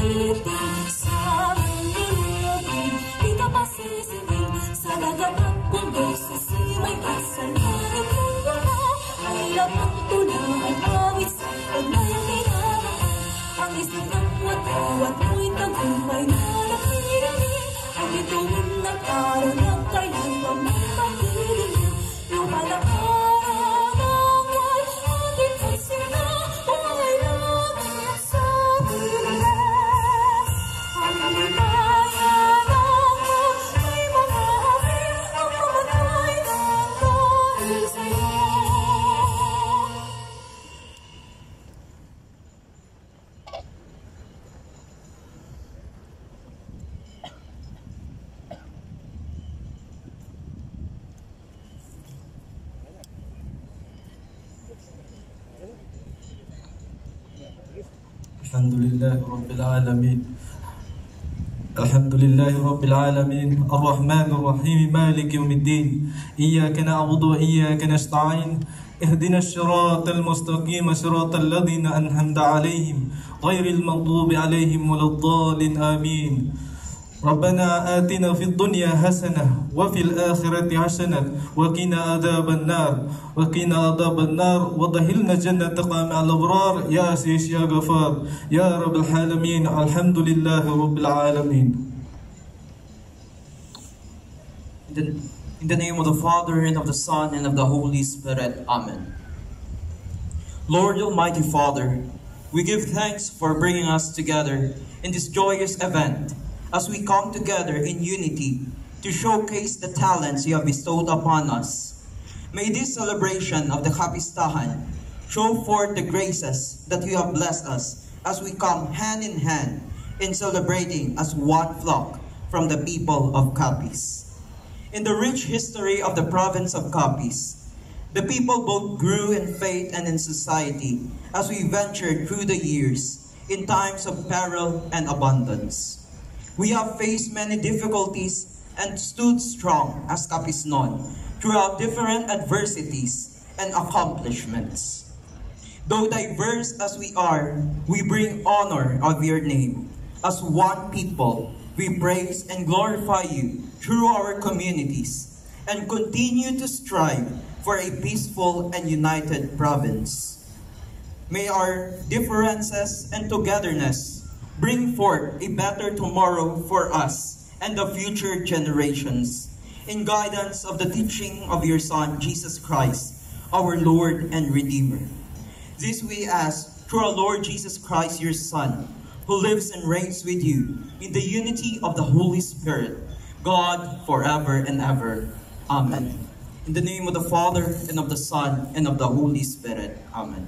itim sa minutin. Di ka pasisingin sa dagat at bundok, sa simay kasalanan mong lahat ay lamang tulaan awit sa pagnayayaman. Ang isip ng watawat mo'y tagumpay na nakikinig. Ang bituin ng araw ng kailan pa may pagdidinig. Lumalakaran ang wal, ating pagsina, buhay langit sa dulas. Ang ligaya ng may mga api, ang mamatay ng dahil sa'yo. Alhamdulillah Rabbil Alamin. Alhamdulillah Rabbil Alamin. Ar-Rahmanir Rahim. Malik Yawmiddin. Iyyaka na'budu wa iyyaka nasta'in. اهدنا الصراط المستقيم صراط الذين أنعمت عليهم غير المغضوب عليهم ولا الضالين آمين. ربنا آتنا في الدنيا حسنة وفي الآخرة حسنة وقنا عذاب النار وادخلنا جنتك مع الأبرار يا عزيز يا غفار يا رب العالمين. الحمد لله رب العالمين. In the name of the Father, and of the Son, and of the Holy Spirit. Amen. Lord Almighty Father, we give thanks for bringing us together in this joyous event as we come together in unity to showcase the talents you have bestowed upon us. May this celebration of the Kapistahan show forth the graces that you have blessed us as we come hand in hand in celebrating as one flock from the people of Capiz. In the rich history of the province of Capiz, the people both grew in faith and in society as we ventured through the years in times of peril and abundance. We have faced many difficulties and stood strong as Capiznon throughout different adversities and accomplishments. Though diverse as we are, we bring honor of your name. As one people, we praise and glorify you through our communities and continue to strive for a peaceful and united province. May our differences and togetherness bring forth a better tomorrow for us and the future generations, in guidance of the teaching of your Son, Jesus Christ, our Lord and Redeemer. This we ask through our Lord Jesus Christ, your Son, who lives and reigns with you in the unity of the Holy Spirit, God forever and ever. Amen. In the name of the Father, and of the Son, and of the Holy Spirit. Amen.